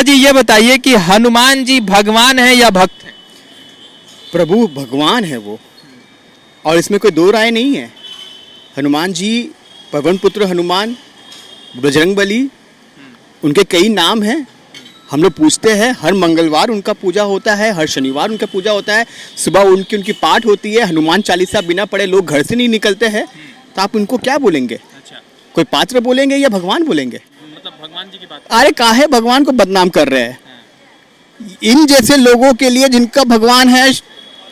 जी ये बताइए कि हनुमान जी भगवान है या भक्त है? प्रभु भगवान है वो, और इसमें कोई दो राय नहीं है। हनुमान जी, पवन पुत्र हनुमान, बजरंगबली, उनके कई नाम हैं। हम लोग पूछते हैं, हर मंगलवार उनका पूजा होता है, हर शनिवार उनका पूजा होता है, सुबह उनकी पाठ होती है। हनुमान चालीसा बिना पढ़े लोग घर से नहीं निकलते हैं। तो आप उनको क्या बोलेंगे? अच्छा, कोई पात्र बोलेंगे या भगवान बोलेंगे? मतलब भगवान जी की बात। अरे काहे भगवान को बदनाम कर रहे हैं? इन जैसे लोगों के लिए जिनका भगवान है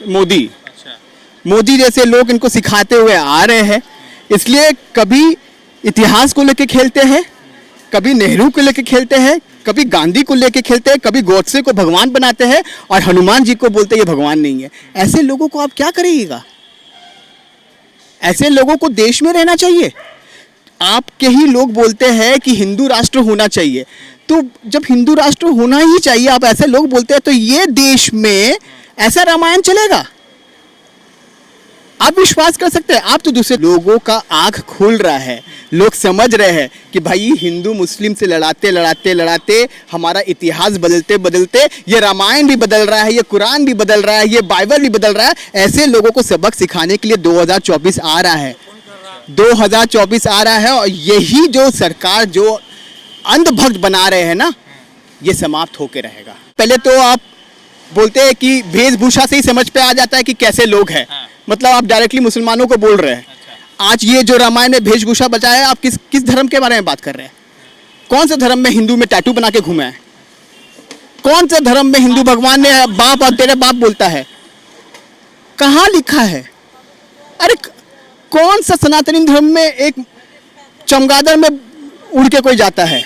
मोदी, अच्छा, मोदी जैसे लोग इनको सिखाते हुए आ रहे हैं। इसलिए कभी इतिहास को लेके खेलते हैं, कभी नेहरू को लेके खेलते हैं, कभी गांधी को लेके खेलते हैं, कभी गोडसे को भगवान बनाते हैं और हनुमान जी को बोलते हैं ये भगवान नहीं है। ऐसे लोगों को आप क्या करिएगा? ऐसे लोगों को देश में रहना चाहिए। आपके ही लोग बोलते हैं कि हिंदू राष्ट्र होना चाहिए, तो जब हिंदू राष्ट्र होना ही चाहिए, आप ऐसे लोग बोलते हैं, तो ये देश में ऐसा रामायण चलेगा? आप विश्वास कर सकते हैं? आप तो दूसरे लोगों का आंख खुल रहा है, लोग समझ रहे हैं कि भाई हिंदू मुस्लिम से लड़ाते लड़ाते लड़ाते हमारा इतिहास बदलते बदलते ये रामायण भी बदल रहा है, ये कुरान भी बदल रहा है, ये बाइबल भी बदल रहा है। ऐसे लोगों को सबक सिखाने के लिए 2024 आ रहा है, 2024 आ रहा है। और यही जो सरकार जो अंधभक्त बना रहे हैं ना, ये समाप्त होके रहेगा। पहले तो आप बोलते हैं कि वेशभूषा से ही समझ पे आ जाता है कि कैसे लोग हैं। मतलब आप डायरेक्टली मुसलमानों को बोल रहे हैं। आज ये जो रामायण में वेशभूषा बचाया है, आप किस धर्म के बारे में बात कर रहे हैं? कौन से धर्म में हिंदू में टैटू बना के घूमे हैं? कौन से धर्म में हिंदू भगवान ने बाप और तेरे बाप बोलता है? कहाँ लिखा है? अरे कौन सा सनातनी धर्म में एक चमगादड़ में उड़ के कोई जाता है?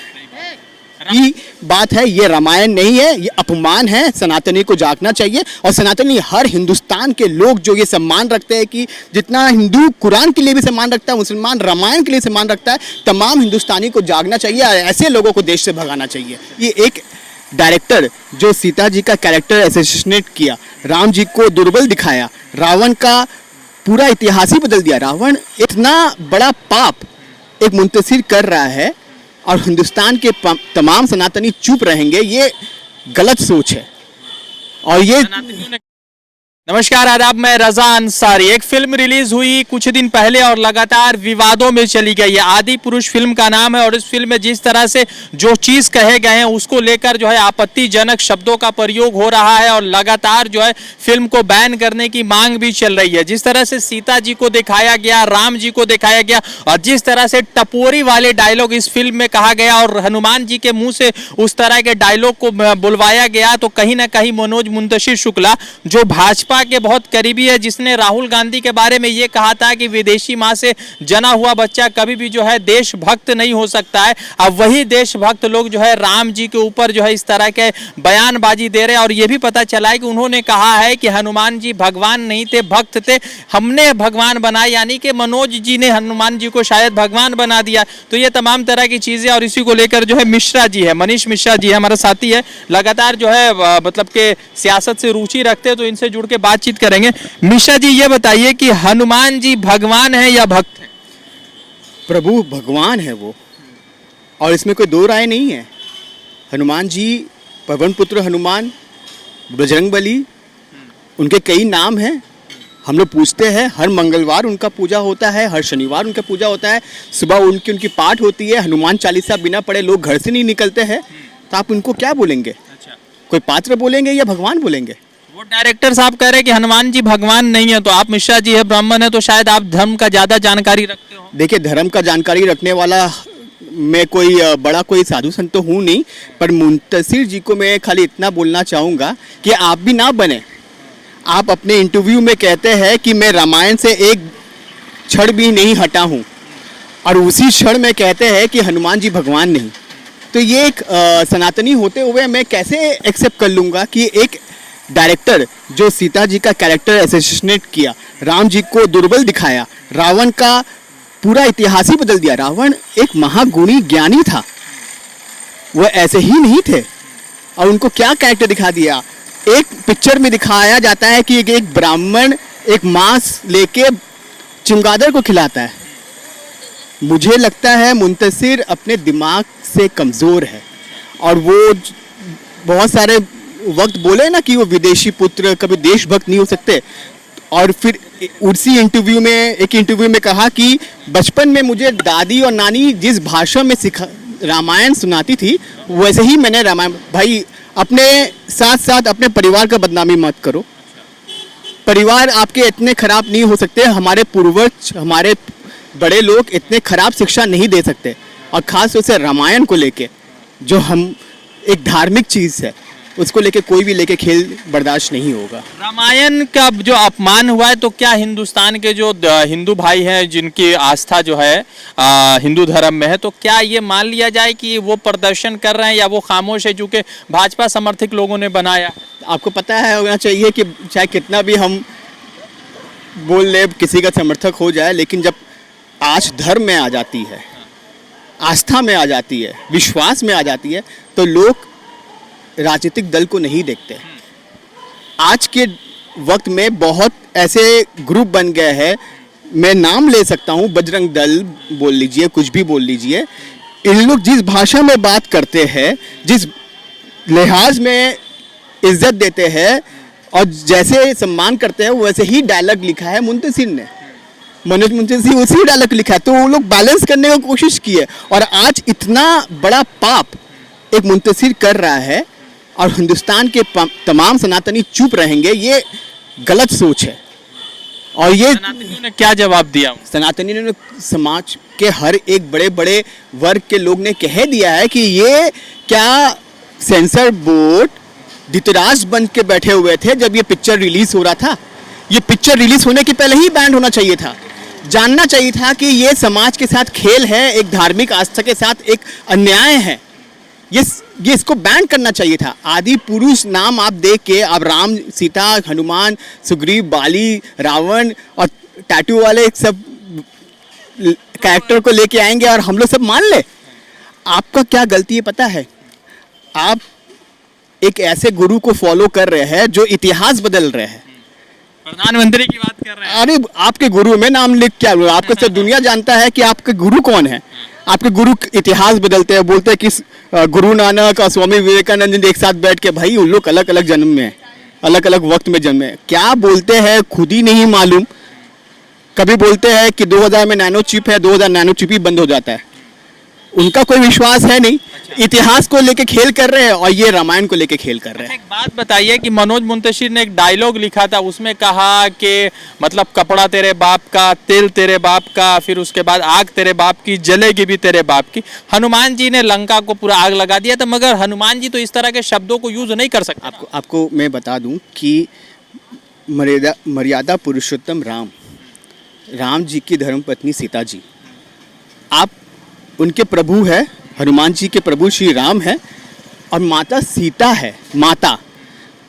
ये बात है, ये रामायण नहीं है, ये अपमान है। सनातनी को जागना चाहिए। और सनातनी हर हिंदुस्तान के लोग जो ये सम्मान रखते हैं कि जितना हिंदू कुरान के लिए भी सम्मान रखता है, मुसलमान रामायण के लिए सम्मान रखता है, तमाम हिंदुस्तानी को जागना चाहिए और ऐसे लोगों को देश से भगाना चाहिए। ये एक डायरेक्टर जो सीता जी का कैरेक्टर एसोसिएट किया, राम जी को दुर्बल दिखाया, रावण का पूरा इतिहास ही बदल दिया। रावण इतना बड़ा पाप एक मुंतशिर कर रहा है और हिंदुस्तान के तमाम सनातनी चुप रहेंगे, ये गलत सोच है। और ये नमस्कार, आदाब, मैं रजा अंसारी। एक फिल्म रिलीज हुई कुछ दिन पहले और लगातार विवादों में चली गई है। आदि पुरुष फिल्म का नाम है और इस फिल्म में जिस तरह से जो चीज कहे गए हैं उसको लेकर जो है आपत्तिजनक शब्दों का प्रयोग हो रहा है और लगातार जो है फिल्म को बैन करने की मांग भी चल रही है। जिस तरह से सीता जी को दिखाया गया, राम जी को दिखाया गया और जिस तरह से टपोरी वाले डायलॉग इस फिल्म में कहा गया और हनुमान जी के मुंह से उस तरह के डायलॉग को बुलवाया गया, तो कहीं ना कहीं मनोज मुंतशिर शुक्ला जो भाजपा के बहुत करीबी है, जिसने राहुल गांधी के बारे में यह कहा था कि विदेशी मां से जना हुआ बच्चा कभी भी जो है देशभक्त नहीं हो सकता है, अब वही देशभक्त लोग जो है राम जी के ऊपर जो है इस तरह के बयानबाजी दे रहे हैं। और यह भी पता चला है कि उन्होंने कहा है कि हनुमान जी भगवान नहीं थे, भक्त थे, हमने भगवान बनाए, यानी कि मनोज जी ने हनुमान जी को शायद भगवान बना दिया। तो ये तमाम तरह की चीजें और इसी को लेकर जो है मिश्रा जी है, मनीष मिश्रा जी हमारा साथी है, लगातार जो है मतलब के सियासत से रुचि रखते हैं, तो इनसे जुड़ के बातचीत करेंगे। मिश्रा जी ये बताइए कि हनुमान जी भगवान है या भक्त है? प्रभु भगवान है वो, और इसमें कोई दो राय नहीं है। हनुमान जी, पवन पुत्र हनुमान, बजरंगबली, उनके कई नाम हैं। हम लोग पूछते हैं, हर मंगलवार उनका पूजा होता है, हर शनिवार उनका पूजा होता है, सुबह उनकी पाठ होती है, हनुमान चालीसा बिना पढ़े लोग घर से नहीं निकलते हैं। तो आप उनको क्या बोलेंगे? अच्छा, कोई पात्र बोलेंगे या भगवान बोलेंगे? वो डायरेक्टर साहब कह रहे हैं कि हनुमान जी भगवान नहीं है, तो आप मिश्रा जी है, ब्राह्मण है, तो शायद आप धर्म का ज्यादा जानकारी रखते हो। देखिए, धर्म का जानकारी रखने वाला मैं कोई बड़ा कोई साधु संत तो हूँ नहीं, पर मुंतशिर जी को मैं खाली इतना बोलना चाहूँगा कि आप भी ना बने। आप अपने इंटरव्यू में कहते हैं कि मैं रामायण से एक क्षण भी नहीं हटा हूँ और उसी क्षण में कहते हैं कि हनुमान जी भगवान नहीं। तो ये एक सनातनी होते हुए मैं कैसे एक्सेप्ट कर लूँगा कि एक डायरेक्टर जो सीता जी का कैरेक्टर एसोसिएट किया, राम जी को दुर्बल दिखाया, रावण का पूरा इतिहास ही बदल दिया। रावण एक महागुणी ज्ञानी था, वो ऐसे ही नहीं थे। और उनको क्या कैरेक्टर दिखा दिया? एक पिक्चर में दिखाया जाता है कि एक ब्राह्मण एक मांस लेके चमगादड़ को खिलाता है। मुझे लगता है मुंतशिर अपने दिमाग से कमज़ोर है और वो बहुत सारे वक्त बोले ना कि वो विदेशी पुत्र कभी देशभक्त नहीं हो सकते, और फिर उसी इंटरव्यू में, एक इंटरव्यू में कहा कि बचपन में मुझे दादी और नानी जिस भाषा में रामायण सुनाती थी वैसे ही मैंने रामायण। भाई अपने साथ साथ अपने परिवार का बदनामी मत करो। परिवार आपके इतने खराब नहीं हो सकते, हमारे पूर्वज, हमारे बड़े लोग इतने खराब शिक्षा नहीं दे सकते, और खास तौर से रामायण को लेके, जो हम एक धार्मिक चीज़ है, उसको लेके कोई भी लेके खेल बर्दाश्त नहीं होगा। रामायण का जो अपमान हुआ है, तो क्या हिंदुस्तान के जो हिंदू भाई हैं जिनकी आस्था जो है हिंदू धर्म में है, तो क्या ये मान लिया जाए कि वो प्रदर्शन कर रहे हैं या वो खामोश है चूंकि भाजपा समर्थक लोगों ने बनाया? आपको पता है होना चाहिए कि चाहे कितना भी हम बोल ले, किसी का समर्थक हो जाए, लेकिन जब आज धर्म में आ जाती है, आस्था में आ जाती है, विश्वास में आ जाती है, तो लोग राजनीतिक दल को नहीं देखते। आज के वक्त में बहुत ऐसे ग्रुप बन गए हैं, मैं नाम ले सकता हूँ, बजरंग दल बोल लीजिए, कुछ भी बोल लीजिए, इन लोग जिस भाषा में बात करते हैं, जिस लिहाज में इज्जत देते हैं और जैसे सम्मान करते हैं, वैसे ही डायलॉग लिखा है मुंतशिर ने, मनोज मुंतशिर उसी डायलॉग लिखा है। तो वो लोग बैलेंस करने की कोशिश की है, और आज इतना बड़ा पाप एक मुंतशिर कर रहा है और हिंदुस्तान के तमाम सनातनी चुप रहेंगे, ये गलत सोच है। और ये सनातनियों ने क्या जवाब दिया? सनातनी ने, समाज के हर एक बड़े बड़े वर्ग के लोग ने कह दिया है कि ये क्या सेंसर बोर्ड धृतराज बन के बैठे हुए थे जब ये पिक्चर रिलीज हो रहा था। ये पिक्चर रिलीज होने के पहले ही बैंड होना चाहिए था। जानना चाहिए था कि ये समाज के साथ खेल है, एक धार्मिक आस्था के साथ एक अन्याय है, ये इसको बैन करना चाहिए था। आदि पुरुष नाम आप देख के आप राम, सीता, हनुमान, सुग्रीव, बाली, रावण और टैटू वाले सब कैरेक्टर को लेके आएंगे और हम लोग सब मान ले। आपका क्या गलती है पता है? आप एक ऐसे गुरु को फॉलो कर रहे हैं जो इतिहास बदल रहे हैं। प्रधानमंत्री की बात कर रहे हैं। अरे आपके गुरु में नाम लिख क्या लो, आपको सब दुनिया जानता है कि आपके गुरु कौन है। आपके गुरु इतिहास बदलते हैं, बोलते हैं कि गुरु नानक और स्वामी विवेकानंद एक साथ बैठ के, भाई उन लोग अलग अलग जन्म में, अलग अलग वक्त में जन्मे, क्या बोलते हैं खुद ही नहीं मालूम। कभी बोलते हैं कि 2000 में नैनो चिप है, 2000 नैनो चिप ही बंद हो जाता है। उनका कोई विश्वास है नहीं। इतिहास को लेके खेल कर रहे हैं और ये रामायण को लेके खेल कर रहे हैं। एक बात बताइए कि मनोज मुंतशिर ने एक डायलॉग लिखा था, उसमें कहा कि मतलब कपड़ा तेरे बाप का, तेल तेरे बाप का, फिर उसके बाद आग तेरे बाप की, जलेगी भी तेरे बाप की। हनुमान जी ने लंका को पूरा आग लगा दिया था, मगर हनुमान जी तो इस तरह के शब्दों को यूज नहीं कर सकते। आपको मैं बता दूं कि मर्यादा पुरुषोत्तम राम जी की धर्मपत्नी सीता जी, आप उनके प्रभु है, हनुमान जी के प्रभु श्री राम है, और माता सीता है। माता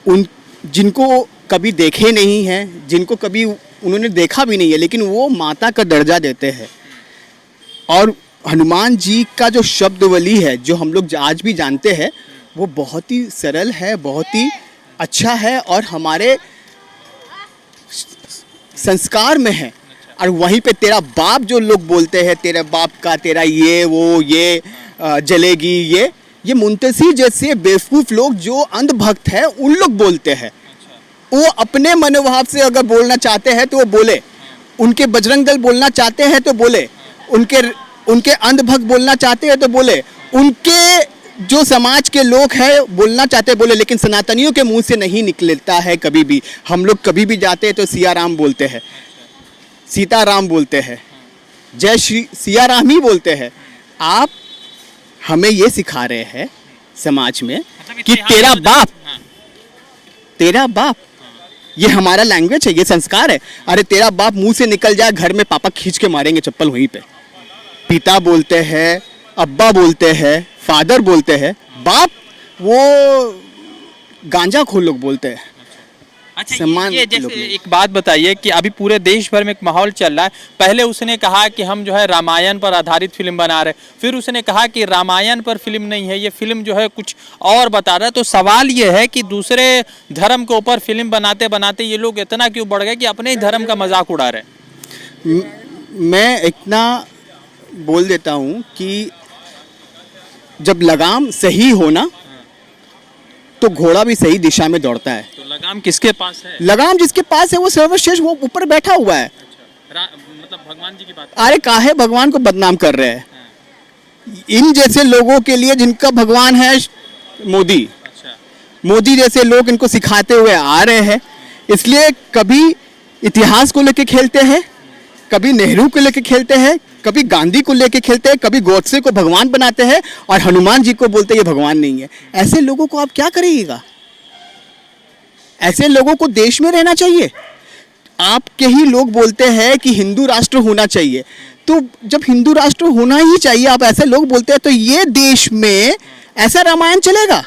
उन जिनको कभी देखे नहीं हैं, जिनको कभी उन्होंने देखा भी नहीं है, लेकिन वो माता का दर्जा देते हैं। और हनुमान जी का जो शब्दवली है, जो हम लोग आज भी जानते हैं, वो बहुत ही सरल है, बहुत ही अच्छा है और हमारे संस्कार में है। और वहीं पे तेरा बाप जो लोग बोलते हैं, तेरे बाप का, तेरा ये वो, ये जलेगी, ये मुंतशिर जैसे बेवकूफ़ लोग जो अंधभक्त है उन लोग बोलते हैं। वो अपने मनोभाव से अगर बोलना चाहते हैं तो वो बोले, उनके बजरंग दल बोलना चाहते हैं तो बोले, उनके अंधभक्त बोलना चाहते हैं तो बोले, उनके जो समाज के लोग हैं बोलना चाहते बोले, लेकिन सनातनियों के मुंह से नहीं निकलता है कभी भी। हम लोग कभी भी जाते हैं तो सिया राम बोलते हैं, सीता राम बोलते हैं, जय श्री सिया राम ही बोलते हैं। आप हमें ये सिखा रहे हैं समाज में कि तेरा बाप, ये हमारा लैंग्वेज है, ये संस्कार है। अरे तेरा बाप मुंह से निकल जाए, घर में पापा खींच के मारेंगे चप्पल वहीं पे। पिता बोलते हैं, अब्बा बोलते हैं, फादर बोलते हैं, बाप वो गांजा खोर लोग बोलते हैं। अच्छा, ये जैसे एक बात बताइए कि अभी पूरे देश भर में एक माहौल चल रहा है। पहले उसने कहा कि हम जो है रामायण पर आधारित फिल्म बना रहे, फिर उसने कहा कि रामायण पर फिल्म नहीं है, ये फिल्म जो है कुछ और बता रहा है। तो सवाल ये है कि दूसरे धर्म के ऊपर फिल्म बनाते बनाते ये लोग इतना क्यों बढ़ गए कि अपने ही धर्म का मजाक उड़ा रहे? मैं इतना बोल देता हूँ कि जब लगाम सही हो ना, तो घोड़ा भी सही दिशा में दौड़ता है। तो लगाम किसके पास है? लगाम जिसके पास है वो सर्वश्रेष्ठ, वो ऊपर बैठा हुआ है। मतलब भगवान जी की बात। अरे काहे भगवान को बदनाम कर रहे हैं? इन जैसे लोगों के लिए जिनका भगवान है मोदी, मोदी जैसे लोग इनको सिखाते हुए आ रहे हैं, इसलिए कभी इतिहास को लेके खेलते हैं, कभी नेहरू को लेके खेलते हैं, कभी गांधी को लेके खेलते हैं, कभी गोडसे को भगवान बनाते हैं और हनुमान जी को बोलते हैं ये भगवान नहीं है। ऐसे लोगों को आप क्या करिएगा? ऐसे लोगों को देश में रहना चाहिए। आपके ही लोग बोलते हैं कि हिंदू राष्ट्र होना चाहिए, तो जब हिंदू राष्ट्र होना ही चाहिए, आप ऐसे लोग बोलते हैं, तो ये देश में ऐसा रामायण चलेगा?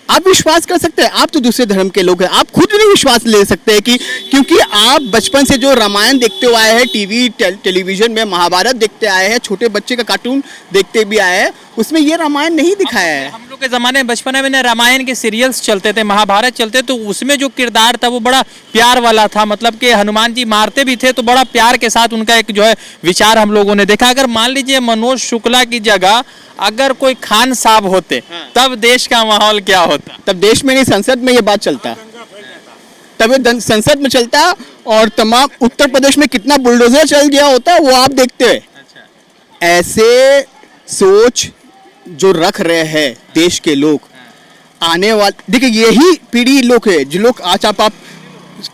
आप विश्वास कर सकते हैं? आप तो दूसरे धर्म के लोग हैं, आप खुद नहीं विश्वास ले सकते हैं कि क्योंकि आप बचपन से जो रामायण देखते हुए आए हैं, टीवी टेलीविजन में महाभारत देखते आए हैं, छोटे बच्चे का कार्टून देखते भी आए हैं, उसमें ये रामायण नहीं दिखाया है। हम लोग के जमाने में बचपन में रामायण के सीरियल्स चलते थे, महाभारत चलते, तो उसमें जो किरदार था वो बड़ा प्यार वाला था। मतलब कि हनुमान जी मारते भी थे तो बड़ा प्यार के साथ उनका एक जो है विचार हम लोगों ने देखा। अगर मान लीजिए मनोज शुक्ला की जगह अगर कोई खान साहब होते, तब देश का माहौल क्या होता? तब देश में नहीं, संसद में ये बात चलता, तब ये संसद में चलता, और तमाम उत्तर प्रदेश में कितना बुलडोजर चल गया होता वो आप देखते हैं। ऐसे सोच जो रख रहे हैं देश के लोग, आने वाले देखिए यही पीढ़ी लोग है जो लोग आज आप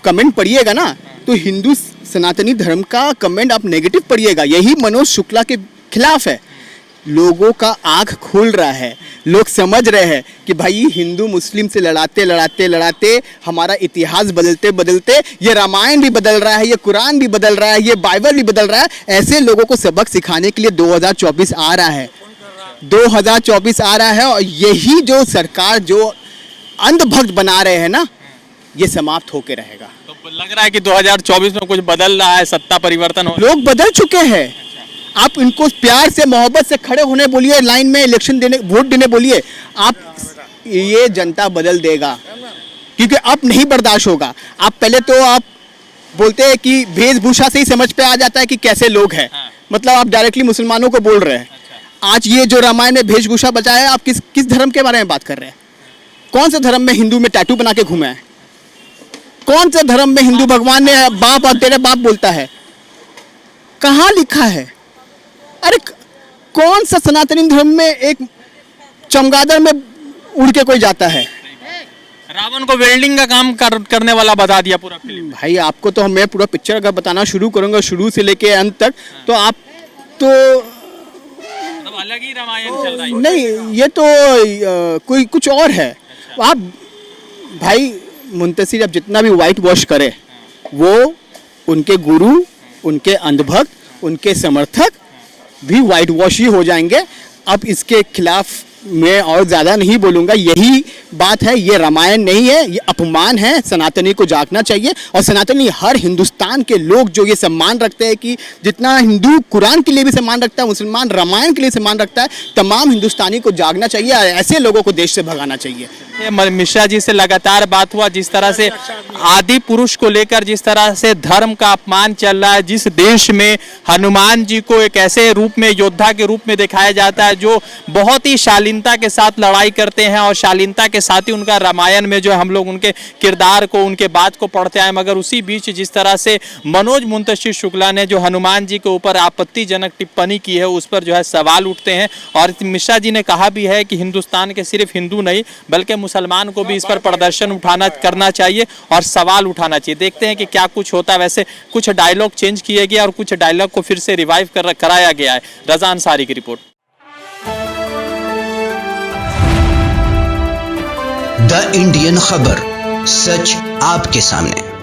कमेंट पढ़िएगा ना, तो हिंदू सनातनी धर्म का कमेंट आप नेगेटिव पढ़िएगा, यही मनोज शुक्ला के खिलाफ है। लोगों का आंख खुल रहा है, लोग समझ रहे हैं कि भाई हिंदू मुस्लिम से लड़ाते लड़ाते लड़ाते हमारा इतिहास बदलते बदलते ये रामायण भी बदल रहा है, ये कुरान भी बदल रहा है, ये बाइबल भी बदल रहा है। ऐसे लोगों को सबक सिखाने के लिए 2024 आ रहा है, 2024 आ रहा है, और यही जो सरकार जो अंधभक्त बना रहे हैं ना, ये समाप्त होके रहेगा। तो लग रहा है कि 2024 में कुछ बदल रहा है, सत्ता परिवर्तन हो। लोग बदल चुके हैं, आप इनको प्यार से मोहब्बत से खड़े होने बोलिए, लाइन में इलेक्शन देने वोट देने बोलिए, आप ये जनता बदल देगा, क्योंकि अब नहीं बर्दाश्त होगा। आप पहले तो आप बोलते हैं कि वेशभूषा से ही समझ पे आ जाता है कि कैसे लोग हैं, मतलब आप डायरेक्टली मुसलमानों को बोल रहे हैं। आज ये जो रामायण में वेशभूषा बचा है, आप किस धर्म के बारे में बात कर रहे हैं? कौन से धर्म में हिंदू में टैटू बना के घूमे हैं? कौन से धर्म में हिंदू भगवान ने बाप और तेरे बाप बोलता है? कहाँ लिखा है? अरे कौन सा सनातनी धर्म में एक चमगादड़ में उड़ के कोई जाता है? रावण को वेल्डिंग का काम करने वाला बता दिया पूरा फिल्म। भाई आपको तो मैं पूरा पिक्चर अगर बताना शुरू करूंगा शुरू से लेके अंत तक, तो आप तो अलग ही रामायण चल रहा है। नहीं, ये तो कोई कुछ और है। आप भाई मुंतशिर अब जितना भी वाइट वॉश करे, वो उनके गुरु, उनके अंधभक्त, उनके समर्थक भी वाइट वॉश ही हो जाएंगे। अब इसके खिलाफ मैं और ज़्यादा नहीं बोलूँगा, यही बात है। ये रामायण नहीं है, ये अपमान है। सनातनी को जागना चाहिए, और सनातनी हर हिंदुस्तान के लोग जो ये सम्मान रखते हैं कि जितना हिंदू कुरान के लिए भी सम्मान रखता है, मुसलमान रामायण के लिए सम्मान रखता है, तमाम हिंदुस्तानी को जागना चाहिए, ऐसे लोगों को देश से भगाना चाहिए। मिश्रा जी से लगातार बात हुआ, जिस तरह से आदि पुरुष को लेकर जिस तरह से धर्म का अपमान चल रहा है, जिस देश में हनुमान जी को एक ऐसे रूप में, योद्धा के रूप में दिखाया जाता है जो बहुत ही शालीनता के साथ लड़ाई करते हैं, और शालीनता के साथ ही उनका रामायण में जो हम लोग उनके किरदार को, उनके बात को पढ़ते आए, मगर उसी बीच जिस तरह से मनोज मुंतशिर शुक्ला ने जो हनुमान जी के ऊपर आपत्तिजनक टिप्पणी की है, उस पर जो है सवाल उठते हैं। और मिश्रा जी ने कहा भी है कि हिंदुस्तान के सिर्फ हिंदू नहीं बल्कि मुसलमान को भी इस पर प्रदर्शन करना चाहिए और सवाल उठाना चाहिए। देखते हैं कि क्या कुछ होता है। वैसे कुछ डायलॉग चेंज किए गए और कुछ डायलॉग को फिर से रिवाइव कराया गया है। रजा अंसारी की रिपोर्ट। द इंडियन खबर, सच आपके सामने।